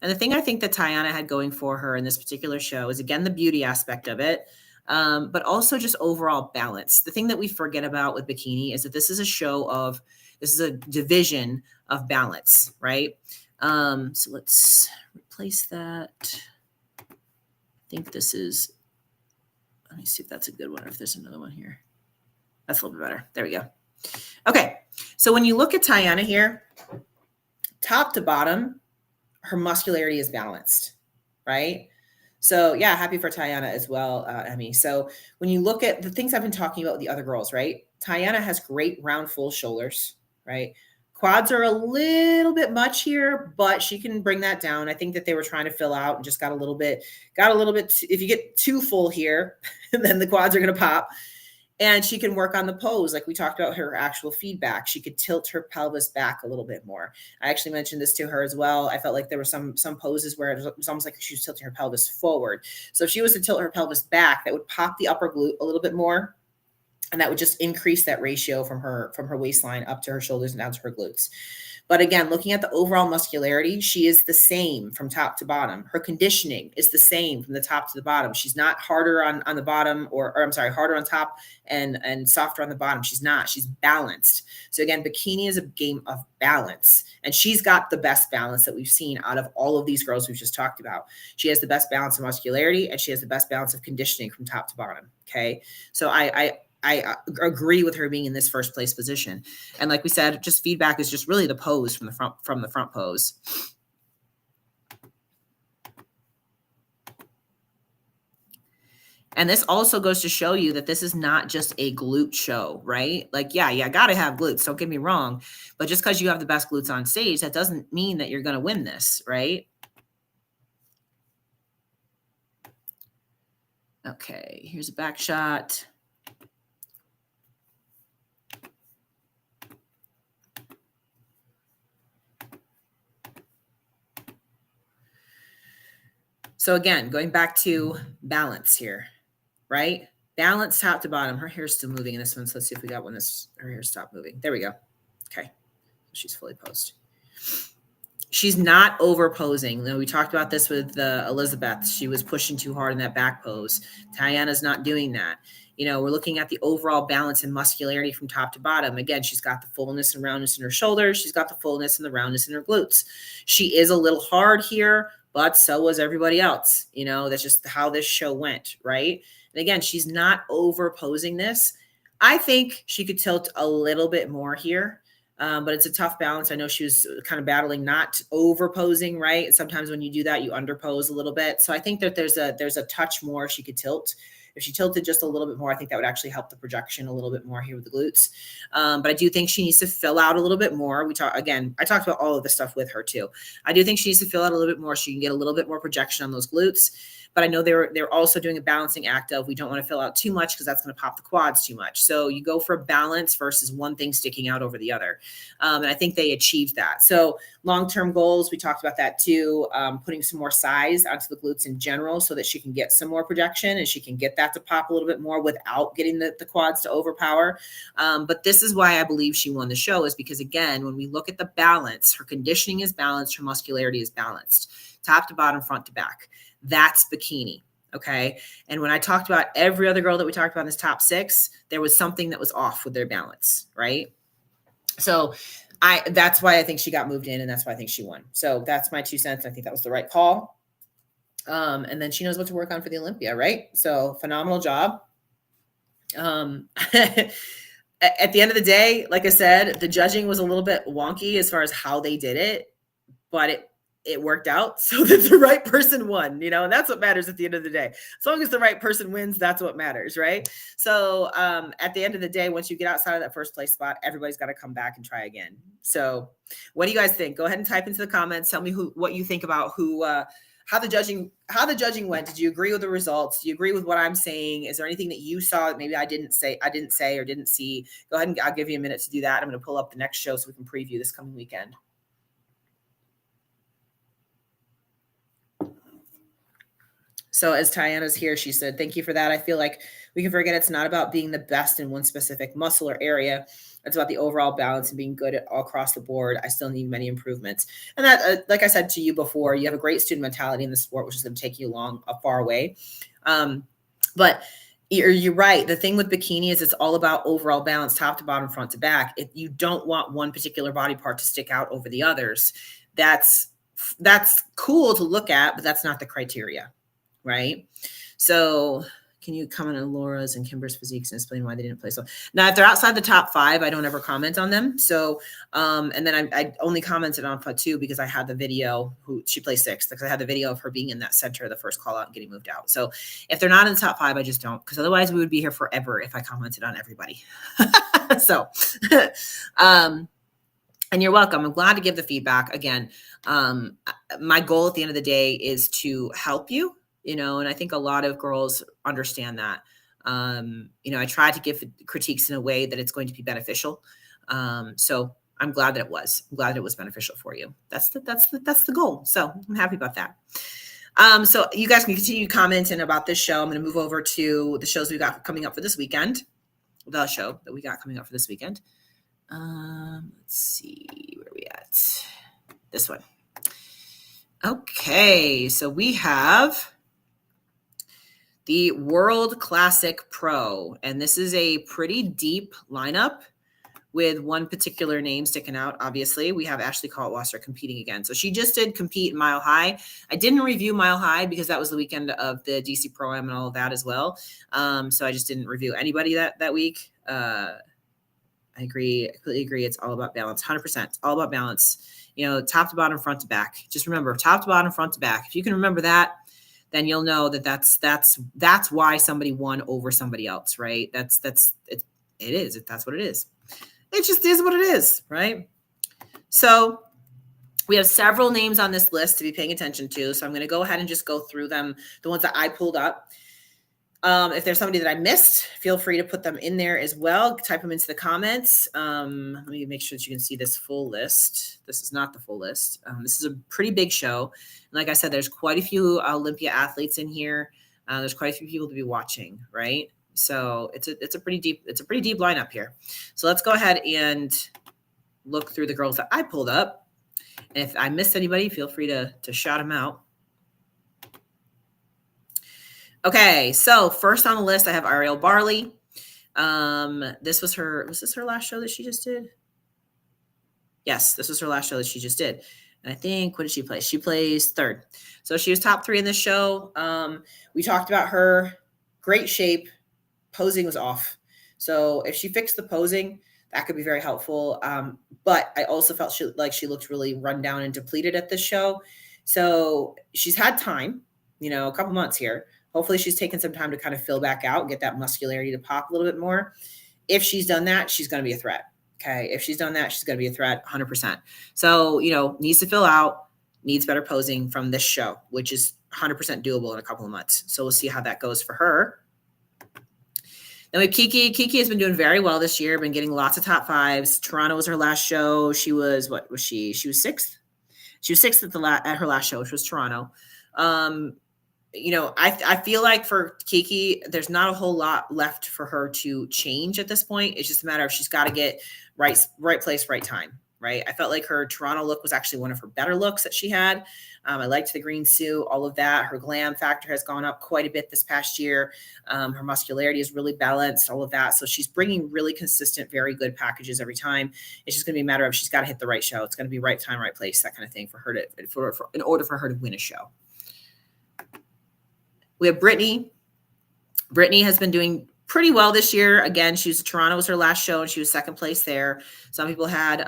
And the thing I think that Tiana had going for her in this particular show is, again, the beauty aspect of it, but also just overall balance. The thing that we forget about with Bikini is that this is a division of balance, right? So let's replace that. I think this is, let me see if that's a good one or if there's another one here. That's a little bit better. There we go. Okay. So when you look at Tiana here, top to bottom, her muscularity is balanced, right? So yeah, happy for Tiana as well, Emmy. So when you look at the things I've been talking about with the other girls, right? Tiana has great round, full shoulders, right? Quads are a little bit much here, but she can bring that down. I think that they were trying to fill out and just got a little bit, if you get too full here, then the quads are going to pop. And she can work on the pose. Like we talked about her actual feedback. She could tilt her pelvis back a little bit more. I actually mentioned this to her as well. I felt like there were some poses where it was almost like she was tilting her pelvis forward. So if she was to tilt her pelvis back, that would pop the upper glute a little bit more. And that would just increase that ratio from her waistline up to her shoulders and down to her glutes. But again, looking at the overall muscularity, she is the same from top to bottom. Her conditioning is the same from the top to the bottom. She's not harder on the bottom or I'm sorry, harder on top and softer on the bottom. She's not. She's balanced. So again, Bikini is a game of balance. And she's got the best balance that we've seen out of all of these girls we've just talked about. She has the best balance of muscularity and she has the best balance of conditioning from top to bottom. Okay. So I agree with her being in this first place position. And like we said, just feedback is just really the pose from the front pose. And this also goes to show you that this is not just a glute show, right? Like, yeah, you got to have glutes. Don't get me wrong. But just because you have the best glutes on stage, that doesn't mean that you're going to win this, right? Okay, here's a back shot. So again, going back to balance here, right? Balance top to bottom. Her hair's still moving in this one. So let's see if we got one her hair stopped moving. There we go. Okay. She's fully posed. She's not over posing. We talked about this with Elizabeth. She was pushing too hard in that back pose. Tiana's not doing that. We're looking at the overall balance and muscularity from top to bottom. Again, she's got the fullness and roundness in her shoulders. She's got the fullness and the roundness in her glutes. She is a little hard here, but so was everybody else. That's just how this show went, right? And again, she's not over posing this. I think she could tilt a little bit more here. But it's a tough balance. I know she was kind of battling not over posing, right? Sometimes when you do that, you underpose a little bit. So I think that there's a touch more she could tilt If she tilted just a little bit more, I think that would actually help the projection a little bit more here with the glutes. But I do think she needs to fill out a little bit more. I talked about all of this stuff with her too. I do think she needs to fill out a little bit more so you can get a little bit more projection on those glutes. But I know they're also doing a balancing act of, we don't want to fill out too much because that's going to pop the quads too much. So you go for balance versus one thing sticking out over the other. And I think they achieved that. So long-term goals, we talked about that too, putting some more size onto the glutes in general so that she can get some more projection and she can get that to pop a little bit more without getting the quads to overpower. But this is why I believe she won the show, is because, again, when we look at the balance, her conditioning is balanced, her muscularity is balanced, top to bottom, front to back. That's Bikini. Okay. And when I talked about every other girl that we talked about in this top 6, there was something that was off with their balance. Right. So that's why I think she got moved in, and that's why I think she won. So that's my 2 cents. I think that was the right call. And then she knows what to work on for the Olympia. Right. So phenomenal job. At the end of the day, like I said, the judging was a little bit wonky as far as how they did it, but it worked out so that the right person won, and that's what matters at the end of the day. As long as the right person wins, that's what matters, right? So at the end of the day, once you get outside of that first place spot, everybody's got to come back and try again. So what do you guys think? Go ahead and type into the comments. Tell me what you think about how the judging went. Did you agree with the results? Do you agree with what I'm saying? Is there anything that you saw that maybe I didn't say or didn't see? Go ahead and I'll give you a minute to do that. I'm going to pull up the next show so we can preview this coming weekend. So as Tiana's here, she said, thank you for that. I feel like we can forget it's not about being the best in one specific muscle or area. It's about the overall balance and being good all across the board. I still need many improvements. And that, like I said to you before, you have a great student mentality in the sport, which is going to take you a far way. But you're right. The thing with Bikini is it's all about overall balance, top to bottom, front to back. If you don't want one particular body part to stick out over the others, that's cool to look at, but that's not the criteria. Right. So can you comment on Laura's and Kimber's physiques and explain why they didn't play? So now if they're outside the top 5, I don't ever comment on them. So, and then I only commented on Fatu because I had the video she plays 6th, because I had the video of her being in that center, the first call out and getting moved out. So if they're not in the top 5, I just don't, because otherwise we would be here forever if I commented on everybody. So, and you're welcome. I'm glad to give the feedback. Again, my goal at the end of the day is to help you. And I think a lot of girls understand that. I try to give critiques in a way that it's going to be beneficial. So I'm glad that it was. I'm glad that it was beneficial for you. That's the goal. So I'm happy about that. So you guys can continue commenting about this show. I'm going to move over to the shows we got coming up for this weekend. The show that we got coming up for this weekend. Let's see, where are we at? This one. Okay, so we have the World Classic Pro, and this is a pretty deep lineup with one particular name sticking out. Obviously, we have Ashley Kaltwasser competing again. So she just did compete in Mile High. I didn't review Mile High because that was the weekend of the DC Pro-Am and all of that as well. So I just didn't review anybody that week. I agree. I completely agree. It's all about balance. 100%. It's all about balance. Top to bottom, front to back. Just remember, top to bottom, front to back. If you can remember that, then you'll know that that's why somebody won over somebody else, right? It is. That's what it is. It just is what it is, right? So we have several names on this list to be paying attention to. So I'm going to go ahead and just go through them, the ones that I pulled up. If there's somebody that I missed, feel free to put them in there as well. Type them into the comments. Let me make sure that you can see this full list. This is not the full list. This is a pretty big show. And like I said, there's quite a few Olympia athletes in here. There's quite a few people to be watching, right? So it's a pretty deep lineup here. So let's go ahead and look through the girls that I pulled up. And if I missed anybody, feel free to shout them out. Okay, so first on the list, I have Ariel Barley. Was this her last show that she just did? Yes, this was her last show that she just did. And I think, what did she play? She plays 3rd. So she was top 3 in this show. We talked about her. Great shape. Posing was off. So if she fixed the posing, that could be very helpful. But I also felt she looked really run down and depleted at this show. So she's had time, a couple months here. Hopefully she's taken some time to kind of fill back out, get that muscularity to pop a little bit more. If she's done that, she's going to be a threat. Okay. If she's done that, she's going to be a threat 100%. So, needs to fill out, needs better posing from this show, which is 100% doable in a couple of months. So we'll see how that goes for her. Then we have Kiki. Kiki has been doing very well this year, been getting lots of top fives. Toronto was her last show. She was, what was she? She was sixth. She was sixth at her last show, which was Toronto. I feel like for Kiki, there's not a whole lot left for her to change at this point. It's just a matter of she's got to get right place, right time, right? I felt like her Toronto look was actually one of her better looks that she had. I liked the green suit, all of that. Her glam factor has gone up quite a bit this past year. Her muscularity is really balanced, all of that. So she's bringing really consistent, very good packages every time. It's just going to be a matter of she's got to hit the right show. It's going to be right time, right place, that kind of thing for her in order for her to win a show. We have Brittany. Brittany has been doing pretty well this year. Again, Toronto was her last show and she was second place there. Some people had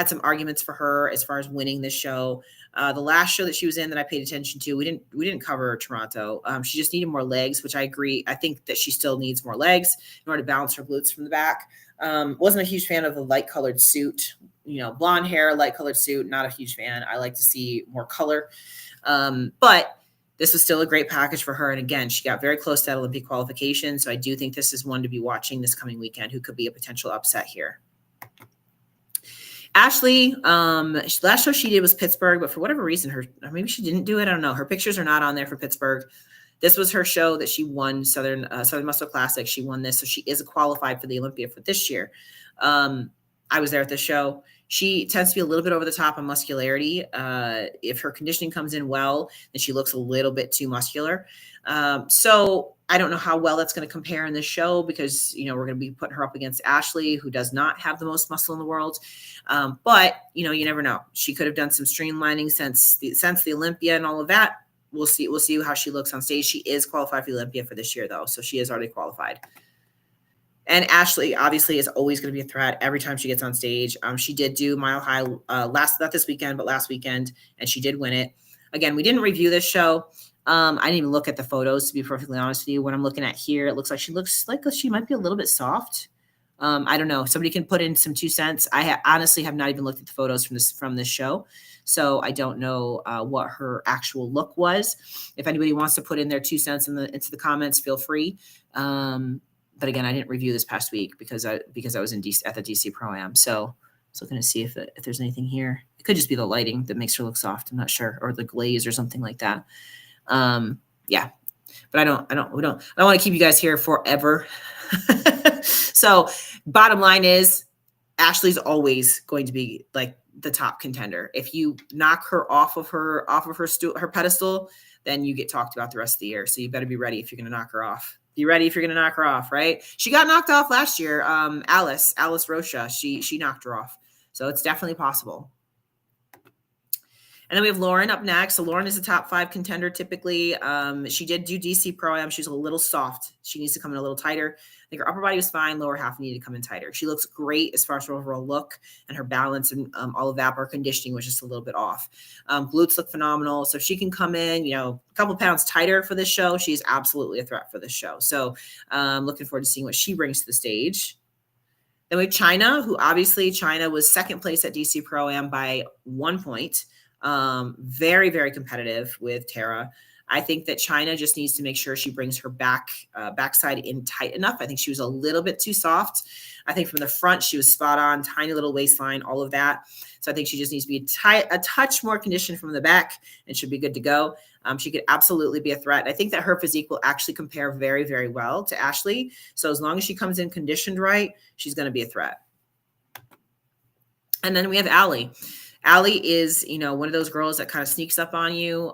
some arguments for her as far as winning this show. The last show that she was in that I paid attention to, we didn't cover Toronto. She just needed more legs, which I agree. I think that she still needs more legs in order to balance her glutes from the back. Wasn't a huge fan of the light colored suit, blonde hair, light colored suit. Not a huge fan. I like to see more color. But this was still a great package for her. And again, she got very close to that Olympic qualification. So I do think this is one to be watching this coming weekend who could be a potential upset here. Ashley, last show she did was Pittsburgh, but for whatever reason, maybe she didn't do it. I don't know. Her pictures are not on there for Pittsburgh. This was her show that she won, Southern Muscle Classic. She won this. So she is qualified for the Olympia for this year. I was there at this show. She tends to be a little bit over the top on muscularity. If her conditioning comes in well, then she looks a little bit too muscular. So I don't know how well that's going to compare in this show because, we're going to be putting her up against Ashley, who does not have the most muscle in the world. But, you never know. She could have done some streamlining since the Olympia and all of that. We'll see how she looks on stage. She is qualified for the Olympia for this year, though. So she is already qualified. And Ashley obviously is always going to be a threat every time she gets on stage. She did do Mile High not this weekend, but last weekend, and she did win it. Again, we didn't review this show. I didn't even look at the photos, to be perfectly honest with you. When I'm looking at here, it looks like she might be a little bit soft. I don't know. Somebody can put in some 2 cents. I honestly have not even looked at the photos from this show, so I don't know what her actual look was. If anybody wants to put in their 2 cents into the comments, feel free. But again, I didn't review this past week because I was in DC at the DC Pro Am. So I was looking to see if there's anything here. It could just be the lighting that makes her look soft. I'm not sure, or the glaze or something like that. Yeah, but I don't want to keep you guys here forever. So bottom line is Ashley's always going to be like the top contender. If you knock her off of her pedestal, then you get talked about the rest of the year. So you better be ready if you're going to knock her off. Be ready if you're going to knock her off, right? She got knocked off last year. Alice Rocha, she knocked her off. So it's definitely possible. And then we have Lauren up next. So Lauren is a top 5 contender typically. She did do DC Pro Am. She's a little soft. She needs to come in a little tighter. I think her upper body was fine. Lower half needed to come in tighter. She looks great as far as her overall look and her balance and all of that. Her conditioning was just a little bit off. Glutes look phenomenal. So if she can come in, a couple pounds tighter for this show, she's absolutely a threat for this show. So looking forward to seeing what she brings to the stage. Then we have China, who obviously China was second place at DC Pro Am by 1 point. Very, very competitive with Tara. I think that China just needs to make sure she brings her backside in tight enough. I think she was a little bit too soft. I think from the front, she was spot on, tiny little waistline, all of that. So I think she just needs to be a touch more conditioned from the back and should be good to go. She could absolutely be a threat. I think that her physique will actually compare very, very well to Ashley. So as long as she comes in conditioned right, she's going to be a threat. And then we have Allie. Allie is, one of those girls that kind of sneaks up on you.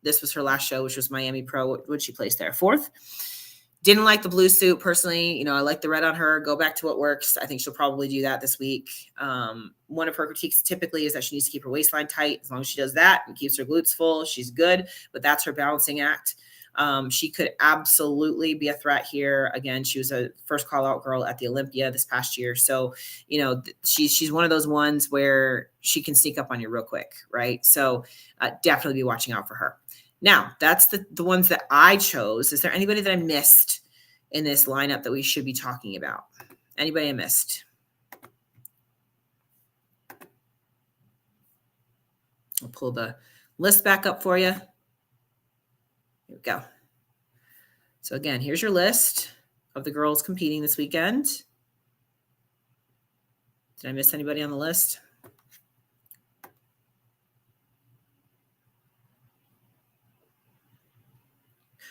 This was her last show, which was Miami Pro. What would she place there? 4th. Didn't like the blue suit personally. I like the red on her. Go back to what works. I think she'll probably do that this week. One of her critiques typically is that she needs to keep her waistline tight. As long as she does that and keeps her glutes full, she's good. But that's her balancing act. She could absolutely be a threat here. Again, she was a first call out girl at the Olympia this past year. So, she's one of those ones where she can sneak up on you real quick. Right. So definitely be watching out for her. Now, that's the ones that I chose. Is there anybody that I missed in this lineup that we should be talking about? Anybody I missed? I'll pull the list back up for you. Here we go. So again, here's your list of the girls competing this weekend. Did I miss anybody on the list?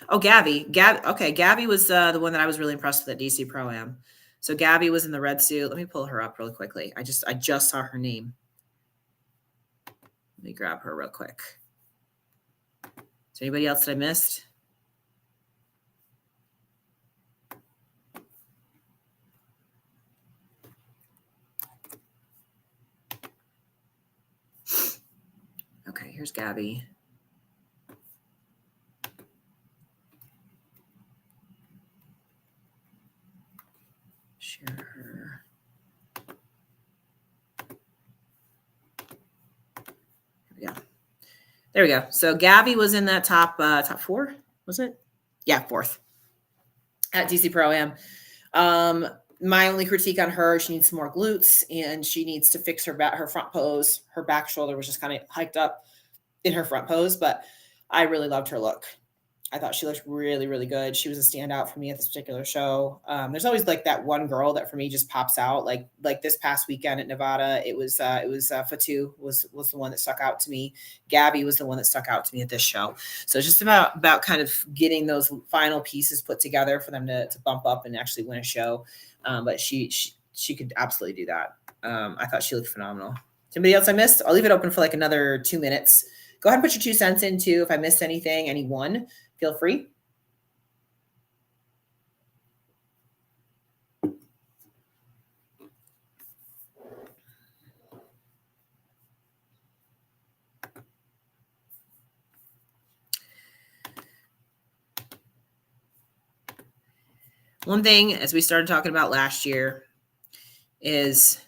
Oh, Gabby. Okay, Gabby was the one that I was really impressed with at DC Pro-Am. So Gabby was in the red suit. Let me pull her up really quickly. I just saw her name. Let me grab her real quick. Is there anybody else that I missed? Okay, here's Gabby. Share her. There we go. So Gabby was in that top 4, was it? Yeah, 4th at DC Pro-Am. My only critique on her, she needs some more glutes and she needs to fix her front pose. Her back shoulder was just kind of hiked up in her front pose, but I really loved her look. I thought she looked really, really good. She was a standout for me at this particular show. There's always like that one girl that for me just pops out. Like this past weekend at Nevada, it was Fatu was the one that stuck out to me. Gabby was the one that stuck out to me at this show. So it's just about kind of getting those final pieces put together for them to bump up and actually win a show. But she could absolutely do that. I thought she looked phenomenal. Somebody else I missed? I'll leave it open for like another 2 minutes. Go ahead and put your 2 cents in too. If I missed anything, anyone, feel free. One thing, as we started talking about last year, is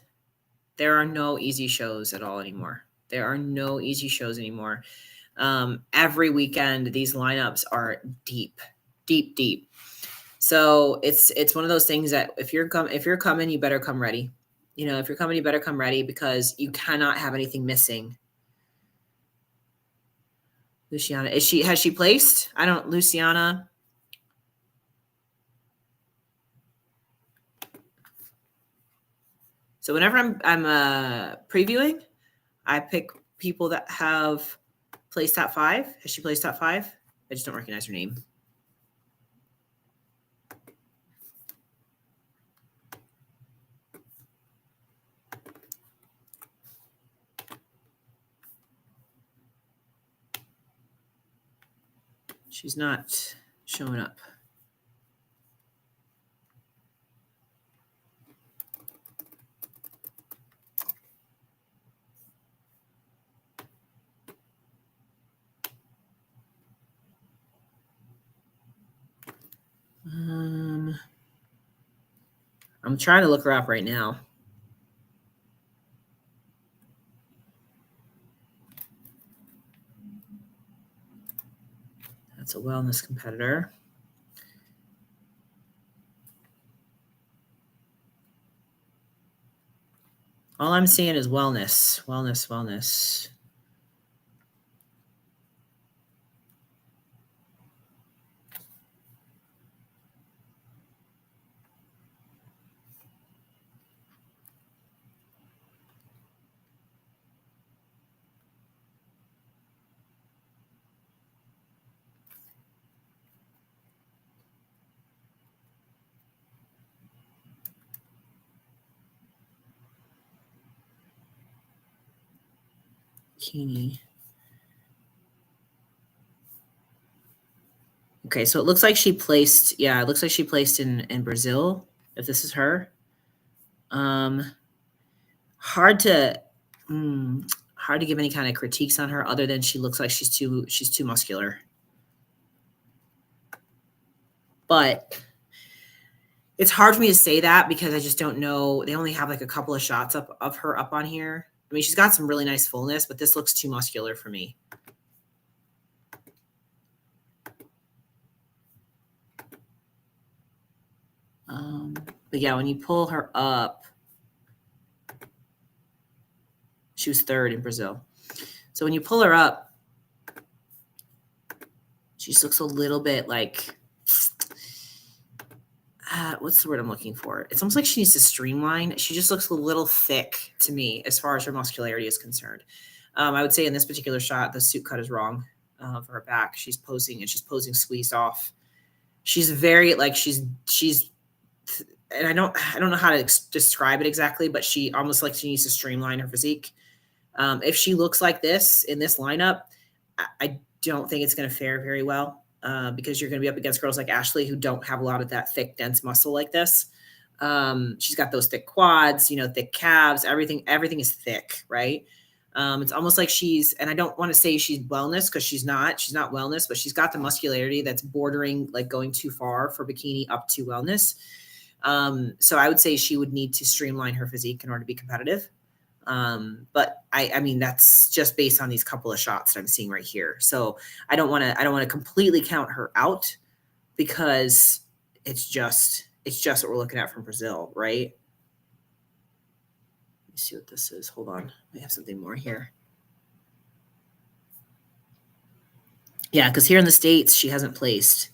there are no easy shows at all anymore. There are no easy shows anymore. Every weekend, these lineups are deep, deep, deep. So it's one of those things that if you're coming, you better come ready. You know, if you're coming, you better come ready because you cannot have anything missing. Luciana, has she placed? Luciana. So whenever I'm previewing, I pick people that have placed top 5. Has she placed top 5? I just don't recognize her name. She's not showing up. I'm trying to look her up right now. That's a wellness competitor. All I'm seeing is wellness, wellness, wellness. Bikini. Okay, so it looks like she placed. Yeah, it looks like she placed in Brazil. If this is her, hard to give any kind of critiques on her other than she looks like she's too muscular. But it's hard for me to say that because I just don't know. They only have like a couple of shots of her up on here. I mean, she's got some really nice fullness, but this looks too muscular for me. But yeah, when you pull her up, she was third in Brazil. So when you pull her up, she just looks a little bit like, what's the word I'm looking for? It's almost like she needs to streamline. She just looks a little thick to me as far as her muscularity is concerned. I would say in this particular shot, the suit cut is wrong for her back. She's posing squeezed off. She's very like she's and I don't know how to describe it exactly, but she almost like she needs to streamline her physique. If she looks like this in this lineup, I don't think it's going to fare very well because you're going to be up against girls like Ashley who don't have a lot of that thick, dense muscle like this. She's got those thick quads, thick calves. Everything is thick, right? It's almost like and I don't want to say she's wellness because she's not wellness, but she's got the muscularity that's bordering like going too far for bikini up to wellness. So I would say she would need to streamline her physique in order to be competitive. But I mean, that's just based on these couple of shots that I'm seeing right here. So I don't want to completely count her out because it's just what we're looking at from Brazil, right? Let me see what this is. Hold on. We have something more here. Yeah, because here in the States, she hasn't placed.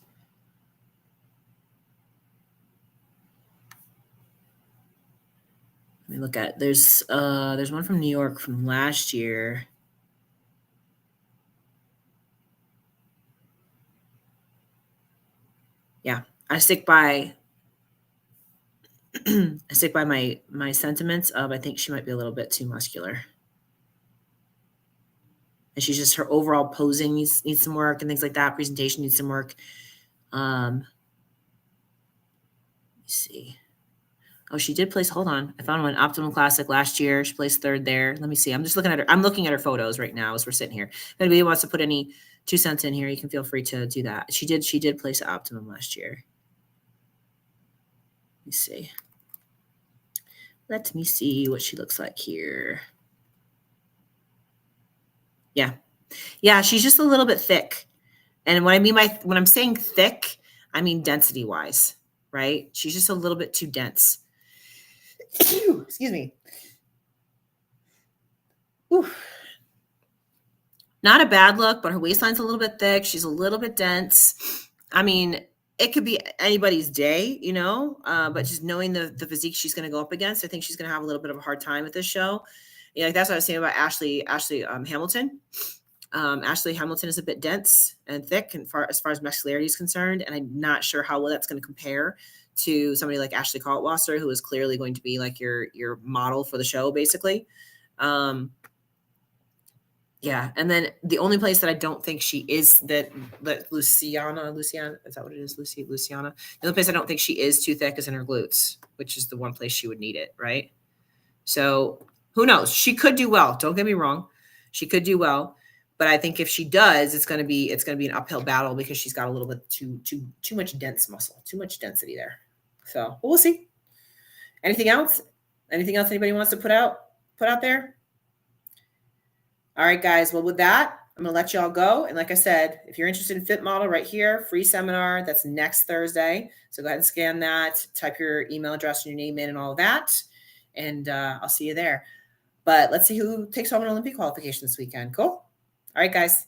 Let me look at there's one from New York from last year. Yeah, I stick by my sentiments of I think she might be a little bit too muscular. And she's just her overall posing needs some work and things like that. Presentation needs some work. Let me see. Oh, she did place. Hold on, I found one. Optimum Classic last year. She placed third there. Let me see. I'm just looking at her. I'm looking at her photos right now as we're sitting here. If anybody wants to put any 2 cents in here, you can feel free to do that. She did place at Optimum last year. Let me see. Let me see what she looks like here. Yeah, she's just a little bit thick. And what I mean by when I'm saying thick, I mean density wise, right? She's just a little bit too dense. Excuse me. Ooh. Not a bad look, but her waistline's a little bit thick. She's a little bit dense. I mean, it could be anybody's day, but just knowing the physique she's going to go up against, I think she's going to have a little bit of a hard time with this show. Yeah, like that's what I was saying about Ashley Hamilton. Ashley Hamilton is a bit dense and thick as far as muscularity is concerned, and I'm not sure how well that's going to compare to somebody like Ashley Kaltwasser, who is clearly going to be like your model for the show, basically. Yeah, and then the only place that I don't think she is that Luciana, is that what it is? Luciana. The only place I don't think she is too thick is in her glutes, which is the one place she would need it, right? So who knows? She could do well. Don't get me wrong. She could do well. But I think if she does, it's going to be an uphill battle because she's got a little bit too much dense muscle, too much density there. So we'll see. Anything else? Anything else anybody wants to put out there? All right, guys. Well, with that, I'm going to let y'all go. And like I said, if you're interested in Fit Model right here, free seminar, that's next Thursday. So go ahead and scan that, type your email address and your name in and all of that. And I'll see you there. But let's see who takes home an Olympic qualification this weekend. Cool. All right, guys.